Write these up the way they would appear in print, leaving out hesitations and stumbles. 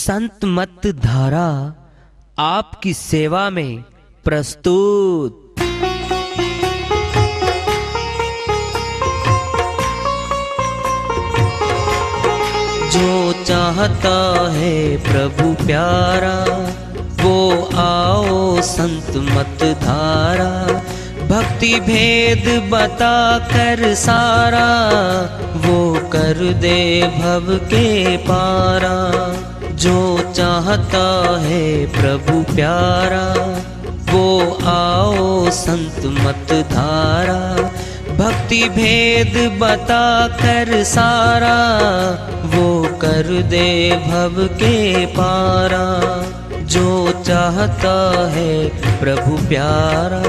संत मत धारा आपकी सेवा में प्रस्तुत। जो चाहता है प्रभु प्यारा वो आओ संत मत धारा, भक्ति भेद बता कर सारा वो कर दे भव के पारा। जो चाहता है प्रभु प्यारा वो आओ संत मत धारा, भक्ति भेद बता कर सारा वो कर दे भव के पारा। जो चाहता है प्रभु प्यारा।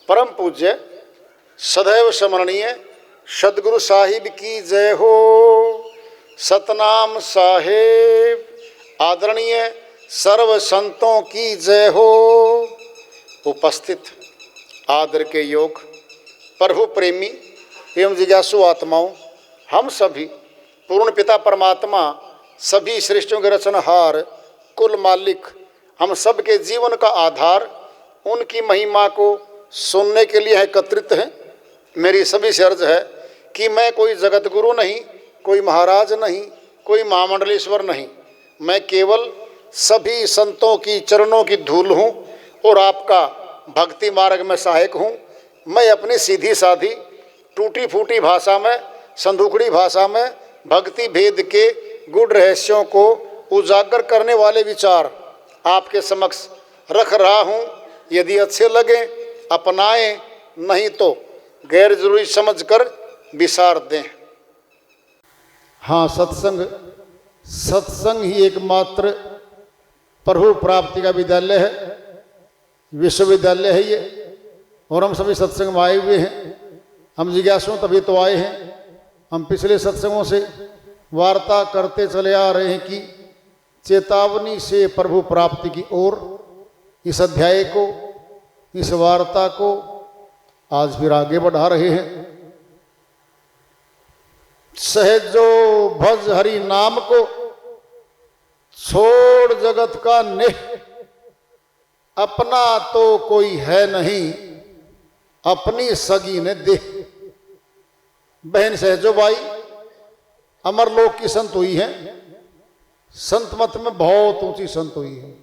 परम पूज्य सदैव स्मरणीय सदगुरु साहिब की जय हो। सतनाम साहेब आदरणीय सर्व संतों की जय हो। उपस्थित आदर के योग प्रभु प्रेमी एवं जिज्ञासु आत्माओं, हम सभी पूर्ण पिता परमात्मा सभी सृष्टियों के रचनहार कुल मालिक हम सब के जीवन का आधार उनकी महिमा को सुनने के लिए एकत्रित हैं। मेरी सभी से अर्ज है कि मैं कोई जगत गुरु नहीं, कोई महाराज नहीं, कोई महामंडलेश्वर नहीं, मैं केवल सभी संतों की चरणों की धूल हूँ और आपका भक्ति मार्ग में सहायक हूँ। मैं अपनी सीधी साधी टूटी फूटी भाषा में, संदूकड़ी भाषा में भक्ति भेद के गुड़ रहस्यों को उजागर करने वाले विचार आपके समक्ष रख रहा हूँ। यदि अच्छे लगे अपनाएं, नहीं तो गैर जरूरी समझकर विसार दें। हाँ, सत्संग ही एकमात्र प्रभु प्राप्ति का विद्यालय है, विश्वविद्यालय है ये। और हम सभी सत्संग में आए हुए हैं। हम जिज्ञासु तभी तो आए हैं। हम पिछले सत्संगों से वार्ता करते चले आ रहे हैं कि चेतावनी से प्रभु प्राप्ति की ओर। इस अध्याय को, इस वार्ता को आज फिर आगे बढ़ा रहे हैं। सहजो भज हरि नाम को, छोड़ जगत का नेह, अपना तो कोई है नहीं, अपनी सगी ने दे। बहन सहजो बाई अमरलोक की संत हुई है, संत मत में बहुत ऊंची संत हुई है।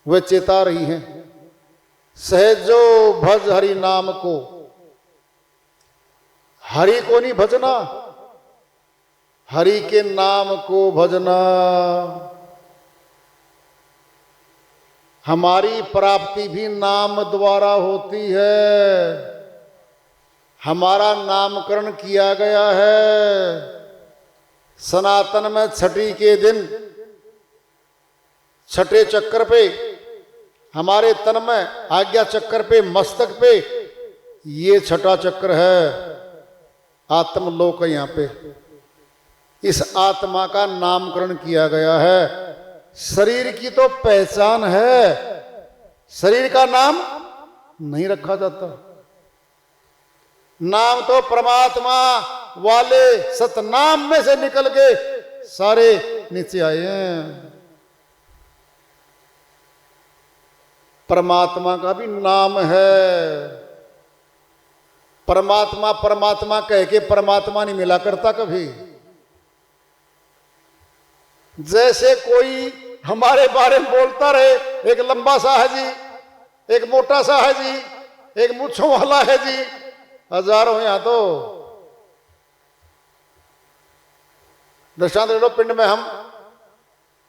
वह चेता रही हैं, सहजो भज हरि नाम को। हरि को नहीं भजना, हरि के नाम को भजना। हमारी प्राप्ति भी नाम द्वारा होती है। हमारा नामकरण किया गया है। सनातन में छठी के दिन छठे चक्कर पे, हमारे तन में आज्ञा चक्कर पे, मस्तक पे ये छठा चक्र है, आत्मलोक है। यहाँ पे इस आत्मा का नामकरण किया गया है। शरीर की तो पहचान है, शरीर का नाम नहीं रखा जाता। नाम तो परमात्मा वाले सतनाम में से निकल के सारे नीचे आए हैं। परमात्मा का भी नाम है। परमात्मा परमात्मा कह के परमात्मा नहीं मिला करता कभी। जैसे कोई हमारे बारे में बोलता रहे, एक लंबा सा है जी, एक मोटा सा है जी, एक मूंछों वाला है जी, हजारों यहां तो। दृष्टांत ले लो, पिंड में हम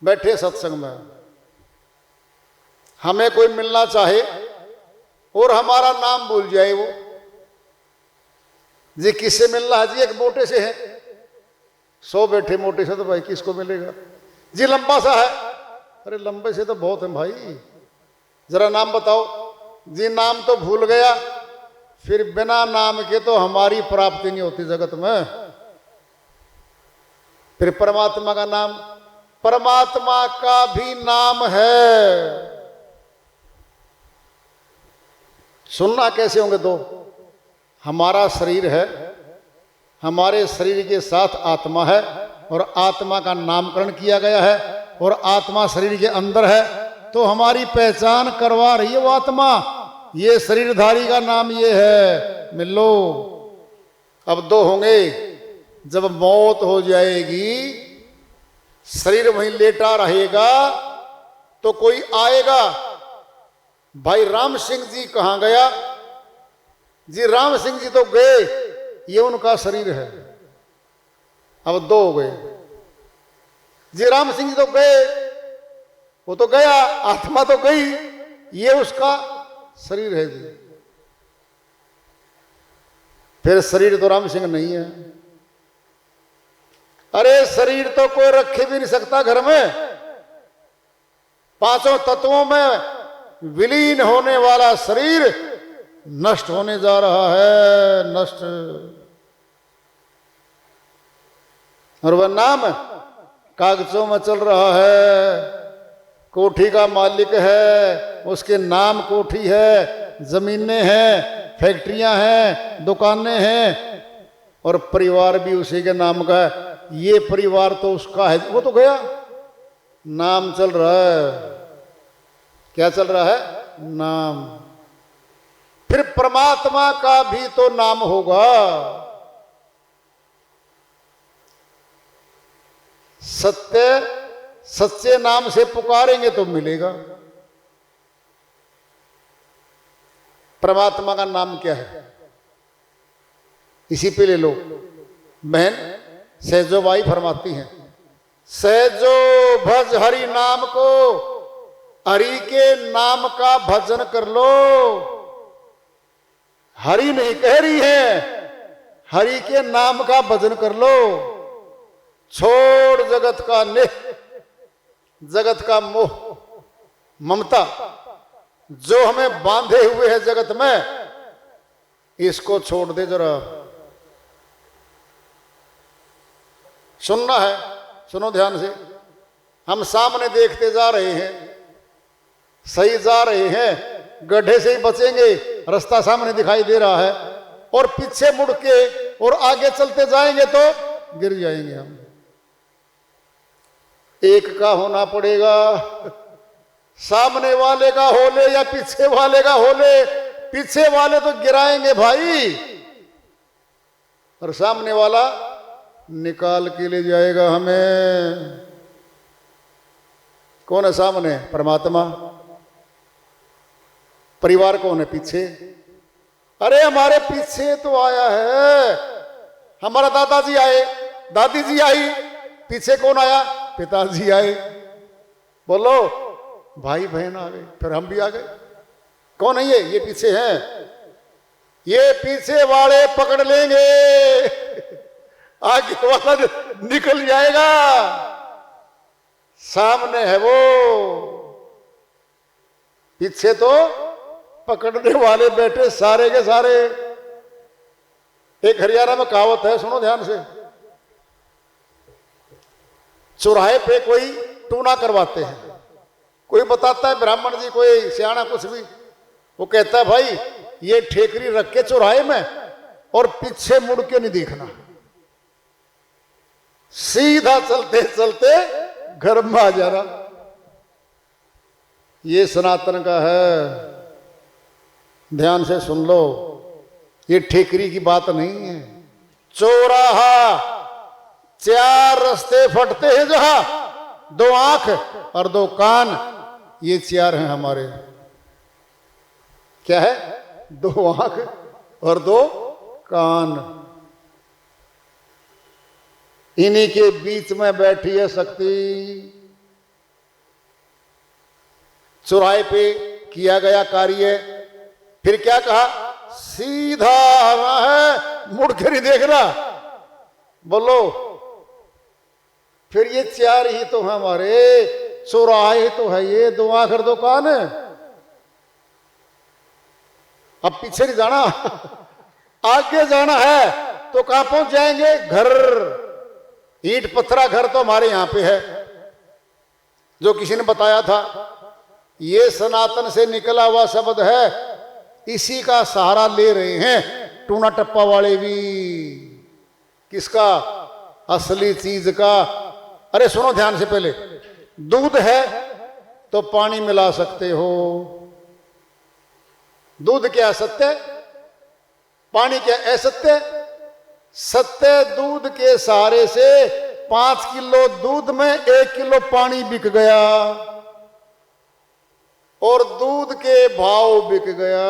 बैठे सत्संग में, हमें कोई मिलना चाहे और हमारा नाम भूल जाए, वो जी किससे मिलना है जी, एक मोटे से है, 100 बैठे मोटे से तो भाई किसको मिलेगा जी, लंबा सा है। अरे लंबे से तो बहुत है भाई, जरा नाम बताओ जी। नाम तो भूल गया, फिर बिना नाम के तो हमारी प्राप्ति नहीं होती जगत में। फिर परमात्मा का नाम, परमात्मा का भी नाम है। सुनना कैसे होंगे दो? हमारा शरीर है, हमारे शरीर के साथ आत्मा है, और आत्मा का नामकरण किया गया है, और आत्मा शरीर के अंदर है, तो हमारी पहचान करवा रही है वो आत्मा। ये शरीरधारी का नाम ये है, मिल लो। अब दो होंगे, जब मौत हो जाएगी, शरीर वहीं लेटा रहेगा, तो कोई आएगा, भाई राम सिंह जी कहाँ गया जी? राम सिंह जी तो गए, ये उनका शरीर है। अब दो हो गए जी, राम सिंह जी तो गए, वो तो गया, आत्मा तो गई, ये उसका शरीर है जी। फिर शरीर तो राम सिंह नहीं है। अरे शरीर तो कोई रखे भी नहीं सकता घर में। पांचों तत्वों में विलीन होने वाला शरीर नष्ट होने जा रहा है, नष्ट। और वह नाम कागजों में चल रहा है, कोठी का मालिक है, उसके नाम कोठी है, जमीनें हैं, फैक्ट्रियां हैं, दुकानें हैं, और परिवार भी उसी के नाम का है। ये परिवार तो उसका है, वो तो गया, नाम चल रहा है। क्या चल रहा है? नाम। फिर परमात्मा का भी तो नाम होगा। सत्य सच्चे नाम से पुकारेंगे तो मिलेगा। परमात्मा का नाम क्या है? इसी पे ले लो। बहन सहजोबाई फरमाती हैं, सहजो भज हरि नाम को, हरि के नाम का भजन कर लो। हरि नहीं कह रही है, हरि के नाम का भजन कर लो। छोड़ जगत का नेह, जगत का मोह, ममता, जो हमें बांधे हुए है जगत में, इसको छोड़ दे जरा। सुनना है, सुनो ध्यान से। हम सामने देखते जा रहे हैं, सही जा रहे हैं, गड्ढे से ही बचेंगे, रास्ता सामने दिखाई दे रहा है, और पीछे मुड़ के और आगे चलते जाएंगे तो गिर जाएंगे हम। एक का होना पड़ेगा, सामने वाले का हो ले या पीछे वाले का हो ले। पीछे वाले तो गिराएंगे भाई, और सामने वाला निकाल के ले जाएगा हमें। कौन है सामने? परमात्मा। परिवार कौन है पीछे? अरे हमारे पीछे तो आया है, हमारा दादाजी आए, दादी जी आई, पीछे कौन आया? पिताजी आए। बोलो, भाई बहन आ गए, फिर हम भी आ गए। कौन है ये? ये पीछे हैं, ये पीछे वाले पकड़ लेंगे, आगे वाला निकल जाएगा। सामने है वो, पीछे तो पकड़ने वाले बैठे सारे के सारे। एक हरियाणा में कहावत है, सुनो ध्यान से। चौराहे पे कोई टूना करवाते हैं, कोई बताता है ब्राह्मण जी, कोई सियाना कुछ भी, वो कहता है भाई ये ठेकरी रख के चौराहे में, और पीछे मुड़ के नहीं देखना, सीधा चलते चलते घर में आ जाना। ये सनातन का है, ध्यान से सुन लो। ये ठेकरी की बात नहीं है। चौराहा, चार रास्ते फटते हैं जहां, दो आंख और दो कान, ये चार हैं हमारे। क्या है? दो आंख और दो कान। इन्हीं के बीच में बैठी है शक्ति। चौराहे पे किया गया कार्य, फिर क्या कहा? सीधा आना है, मुड़ के नहीं देखना। बोलो, फिर ये चार ही तो है हमारे, चौराहे तो है ये, दो आखिर दुकान है। अब पीछे नहीं जाना, आगे जाना है तो कहां पहुंच जाएंगे? घर, ईंट पत्थरा घर तो हमारे यहां पे है। जो किसी ने बताया था, ये सनातन से निकला हुआ शब्द है, इसी का सहारा ले रहे हैं टूना टप्पा वाले भी। किसका? असली चीज का। अरे सुनो ध्यान से, पहले दूध है तो पानी मिला सकते हो। दूध क्या सत्य? पानी क्या असत्य? सत्य। दूध के सहारे से 5 किलो दूध में 1 किलो पानी बिक गया और दूध के भाव बिक गया।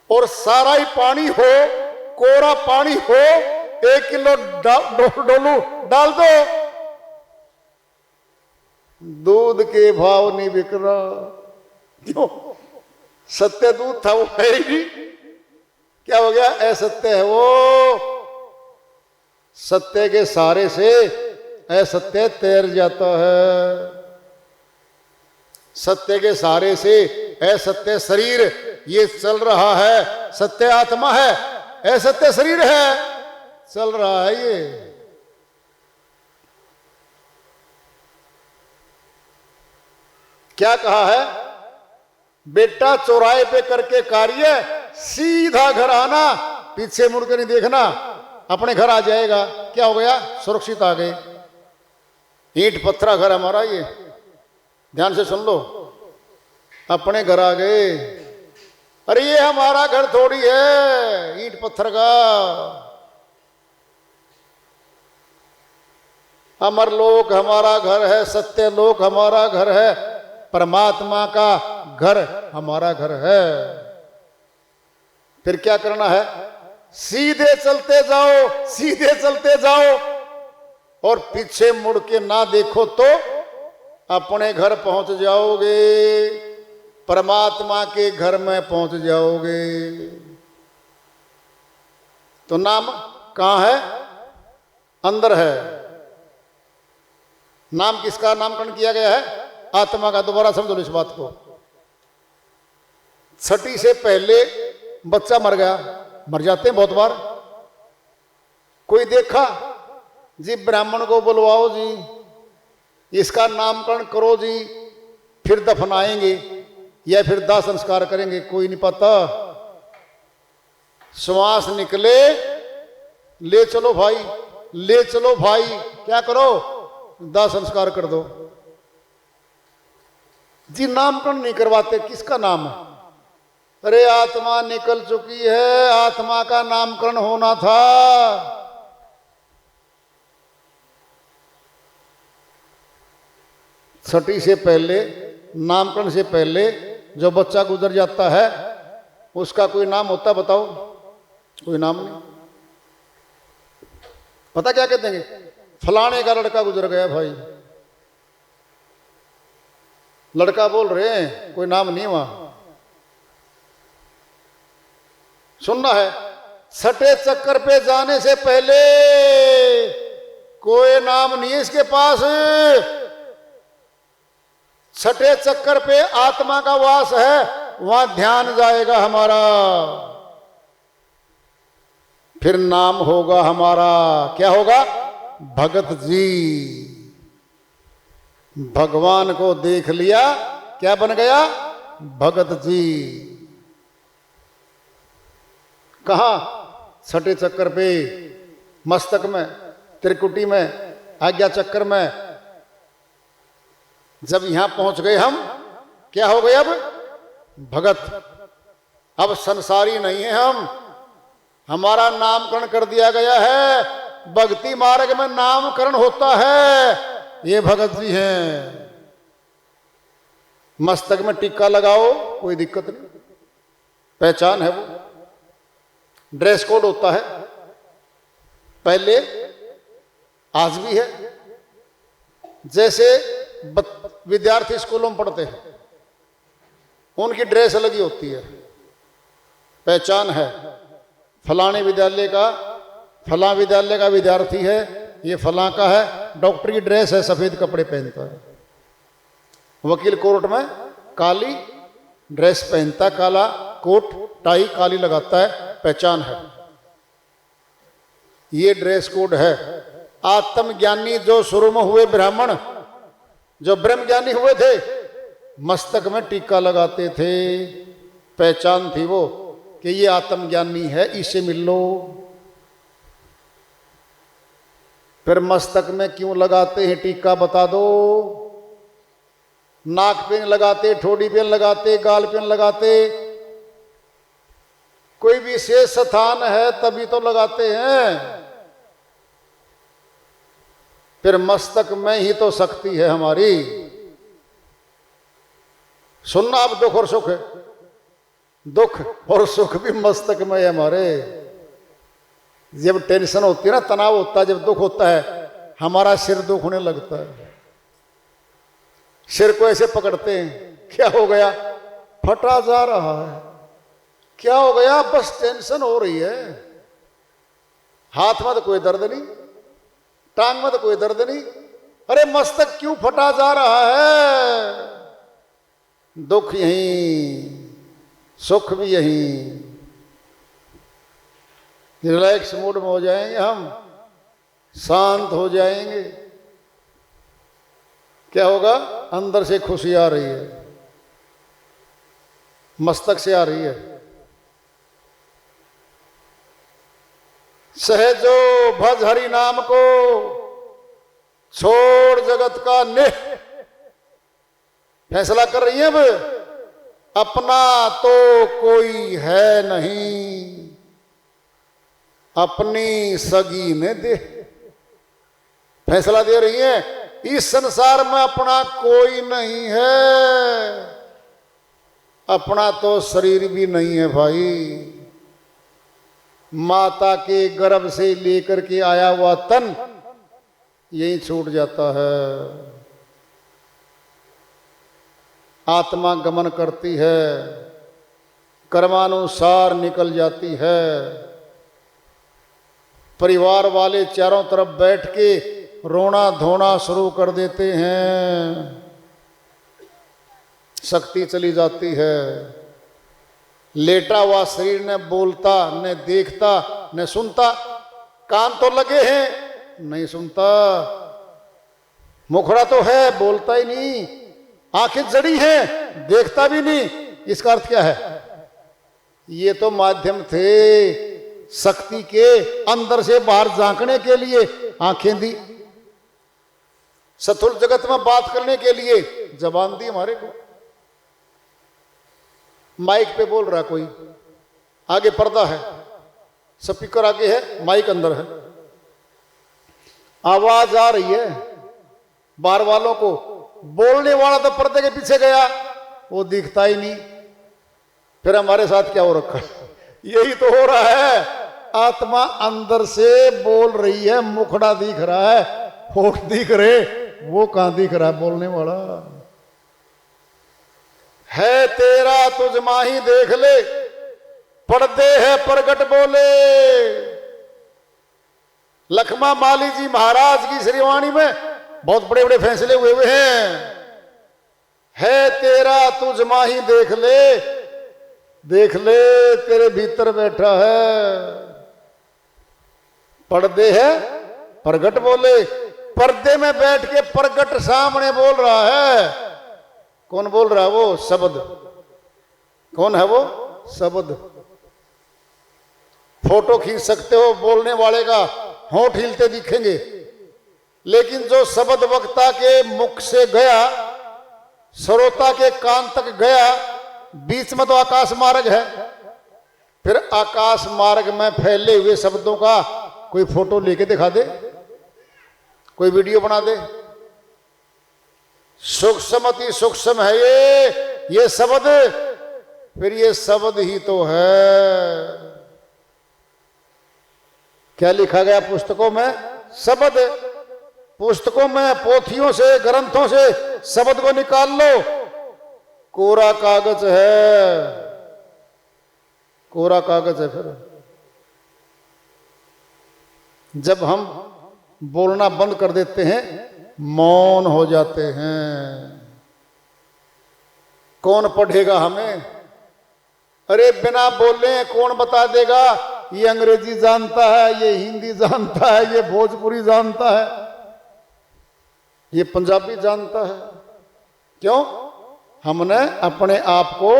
और सारा ही पानी हो, कोरा पानी हो, 1 किलो डोलू डाल दो, दूध के भाव नहीं बिक रहा। क्यों? सत्य दूध था वो है ही नहीं। क्या हो गया? असत्य है वो। सत्य के सहारे से असत्य तैर जाता है। सत्य के सहारे से असत्य शरीर ये चल रहा है। सत्य आत्मा है, असत्य शरीर है, चल रहा है ये। क्या कहा है? बेटा चौराहे पे करके कार्य, सीधा घर आना, पीछे मुड़ के नहीं देखना, अपने घर आ जाएगा। क्या हो गया? सुरक्षित आ गए। ईंट पत्थरा घर हमारा ये, ध्यान से सुन लो, अपने घर आ गए। अरे ये हमारा घर थोड़ी है ईंट पत्थर का, अमर लोक हमारा घर है, सत्य लोक हमारा घर है, परमात्मा का घर हमारा घर है। फिर क्या करना है? सीधे चलते जाओ, सीधे चलते जाओ, और पीछे मुड़ के ना देखो तो अपने घर पहुंच जाओगे, परमात्मा के घर में पहुंच जाओगे। तो नाम कहां है? अंदर है। नाम किसका नामकरण किया गया है? आत्मा का। दोबारा समझो इस बात को। छठी से पहले बच्चा मर गया, मर जाते हैं बहुत बार। कोई देखा जी, ब्राह्मण को बुलवाओ जी, इसका नामकरण करो जी, फिर दफनाएंगे या फिर दाह संस्कार करेंगे, कोई नहीं पता। श्वास निकले, ले चलो भाई, ले चलो भाई, क्या करो? दाह संस्कार कर दो जी। नामकरण नहीं करवाते, किसका नाम है? अरे आत्मा निकल चुकी है, आत्मा का नामकरण होना था। छठी से पहले, नामकरण से पहले जो बच्चा गुजर जाता है उसका कोई नाम होता है? बताओ, कोई नाम नहीं। पता क्या कहते हैं? फलाने का लड़का गुजर गया भाई। लड़का बोल रहे हैं, कोई नाम नहीं वहां। सुनना है, छठे चक्कर पे जाने से पहले कोई नाम नहीं है इसके पास। छठे चक्कर पे आत्मा का वास है, वहां ध्यान जाएगा हमारा, फिर नाम होगा हमारा। क्या होगा? भगत जी। भगवान को देख लिया, क्या बन गया? भगत जी। कहां? छठे चक्कर पे, मस्तक में, त्रिकुटी में, आज्ञा चक्कर में। जब यहां पहुंच गए हम, क्या हो गए? अब भगत। अब संसारी नहीं है हम, हमारा नामकरण कर दिया गया है। भक्ति मार्ग में नामकरण होता है, ये भगत जी हैं। मस्तक में टिक्का लगाओ, कोई दिक्कत नहीं, पहचान है वो। ड्रेस कोड होता है, पहले आज भी है। जैसे विद्यार्थी स्कूलों में पढ़ते हैं, उनकी ड्रेस अलग ही होती है, पहचान है। फलाने विद्यालय का, फला विद्यालय का विद्यार्थी है, ये फलां का है, डॉक्टर की ड्रेस है, सफेद कपड़े पहनता है। वकील कोर्ट में काली ड्रेस पहनता, काला कोट टाई काली लगाता है, पहचान है, ये ड्रेस कोड है। आत्मज्ञानी जो शुरू में हुए ब्राह्मण, जो ब्रह्म ज्ञानी हुए थे, मस्तक में टीका लगाते थे, पहचान थी वो कि ये आत्मज्ञानी है, इसे मिल लो। फिर मस्तक में क्यों लगाते हैं टीका बता दो। नाक पे लगाते, ठोड़ी पे लगाते, गाल पे लगाते, कोई विशेष स्थान है तभी तो लगाते हैं। फिर मस्तक में ही तो शक्ति है हमारी। सुनना, अब दुख और सुख है, दुख और सुख भी मस्तक में है हमारे। जब टेंशन होती है ना, तनाव होता है, जब दुख होता है, हमारा सिर दुखने लगता है। सिर को ऐसे पकड़ते हैं, क्या हो गया, फटा जा रहा है, क्या हो गया, बस टेंशन हो रही है। हाथ में तो कोई दर्द नहीं, टांग में तो कोई दर्द नहीं, अरे मस्तक क्यों फटा जा रहा है। दुख यहीं, सुख भी यहीं। रिलैक्स मूड में हो जाएंगे हम, शांत हो जाएंगे, क्या होगा, अंदर से खुशी आ रही है, मस्तक से आ रही है। सहजो भज हरि नाम को, छोड़ जगत का नेह। फैसला कर रही है अब, अपना तो कोई है नहीं, अपनी सगी ने दे। फैसला दे रही है, इस संसार में अपना कोई नहीं है, अपना तो शरीर भी नहीं है भाई। माता के गर्भ से लेकर के आया हुआ तन यहीं छूट जाता है। आत्मा गमन करती है, कर्मानुसार निकल जाती है। परिवार वाले चारों तरफ बैठ के रोना धोना शुरू कर देते हैं, शक्ति चली जाती है। लेटा हुआ शरीर न बोलता, न देखता, न सुनता। कान तो लगे हैं, नहीं सुनता। मुखड़ा तो है, बोलता ही नहीं। आंखें जड़ी हैं, देखता भी नहीं। इसका अर्थ क्या है, ये तो माध्यम थे शक्ति के अंदर से बाहर झांकने के लिए आंखें दी, स्थूल जगत में बात करने के लिए जबान दी हमारे को। माइक पे बोल रहा कोई, आगे पर्दा है, स्पीकर आगे है, माइक अंदर है, आवाज आ रही है बाहर वालों को। बोलने वाला तो पर्दे के पीछे गया, वो दिखता ही नहीं। फिर हमारे साथ क्या हो रखा है, यही तो हो रहा है। आत्मा अंदर से बोल रही है, मुखड़ा दिख रहा है, होठ दिख रहे, वो कहां दिख रहा है बोलने वाला। है तेरा तुझ माही देख ले, पर्दे है प्रगट बोले। लखमा माली जी महाराज की श्रीवाणी में बहुत बड़े बड़े फैसले हुए हैं। है तेरा तुझ माही देख ले, देख ले तेरे भीतर बैठा है। पर्दे है प्रगट बोले, पर्दे में बैठ के प्रगट सामने बोल रहा है। कौन बोल रहा है, वो शब्द। कौन है वो, शब्द। फोटो खींच सकते हो, बोलने वाले का होंठ हिलते दिखेंगे, लेकिन जो शब्द वक्ता के मुख से गया, श्रोता के कान तक गया, बीच में तो आकाश मार्ग है। फिर आकाश मार्ग में फैले हुए शब्दों का कोई फोटो लेके दिखा दे, कोई वीडियो बना दे। सूक्ष्म अति सूक्ष्म है ये शब्द। फिर ये शब्द ही तो है। क्या लिखा गया पुस्तकों में, शब्द। पुस्तकों में, पोथियों से, ग्रंथों से शब्द को निकाल लो, कोरा कागज है, कोरा कागज है। फिर जब हम बोलना बंद कर देते हैं, मौन हो जाते हैं। कौन पढ़ेगा हमें? अरे बिना बोले कौन बता देगा? ये अंग्रेजी जानता है, ये हिंदी जानता है, ये भोजपुरी जानता है, ये पंजाबी जानता है। क्यों? हमने अपने आप को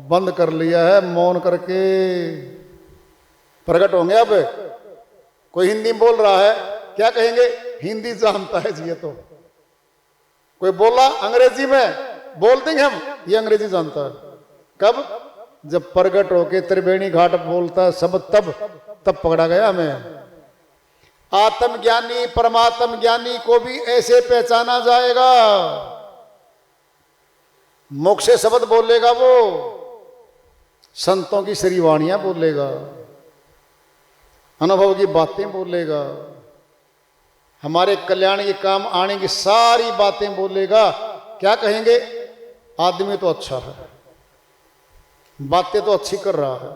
बंद कर लिया है, मौन करके। प्रकट होंगे अब। कोई हिंदी में बोल रहा है, क्या कहेंगे? हिंदी जानता है जी ये तो। कोई बोला अंग्रेजी में, बोल देंगे हम, ये अंग्रेजी जानता है। कब? जब प्रगट होके त्रिवेणी घाट बोलता है सब, तब पकड़ा गया हमें। आत्मज्ञानी परमात्म ज्ञानी को भी ऐसे पहचाना जाएगा। मुख से शब्द बोलेगा वो, संतों की श्रीवाणियां बोलेगा, अनुभव की बातें बोलेगा, हमारे कल्याण के काम आने की सारी बातें बोलेगा। क्या कहेंगे? आदमी तो अच्छा है, बातें तो अच्छी कर रहा है।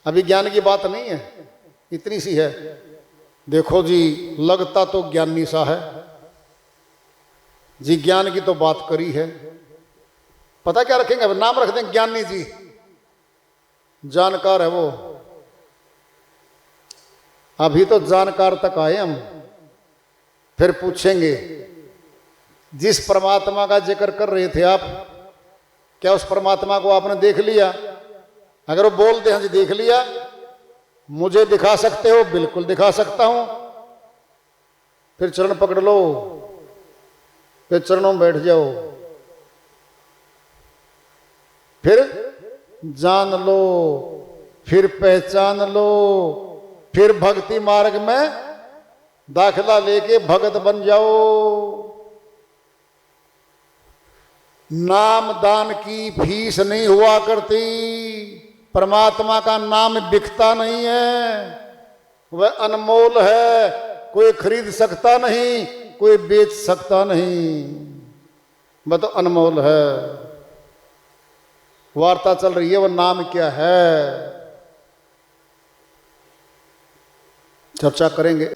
अभी ज्ञान की बात नहीं है, इतनी सी है। देखो जी, लगता तो ज्ञानी सा है जी, ज्ञान की तो बात करी है। पता क्या रखेंगे? अब नाम रख देंगे ज्ञानी जी, जानकार है वो। अभी तो जानकार तक आए हम, फिर पूछेंगे जिस परमात्मा का जिक्र कर रहे थे आप, क्या उस परमात्मा को आपने देख लिया? अगर वो बोलते हैं जी देख लिया, मुझे दिखा सकते हो? बिल्कुल दिखा सकता हूं। फिर चरण पकड़ लो, फिर चरणों में बैठ जाओ, फिर जान लो, फिर पहचान लो, फिर भक्ति मार्ग में दाखिला लेके भगत बन जाओ। नाम दान की फीस नहीं हुआ करती। परमात्मा का नाम बिकता नहीं है, वह अनमोल है, कोई खरीद सकता नहीं, कोई बेच सकता नहीं, वह तो अनमोल है। वार्ता चल रही है, वह नाम क्या है, चर्चा करेंगे।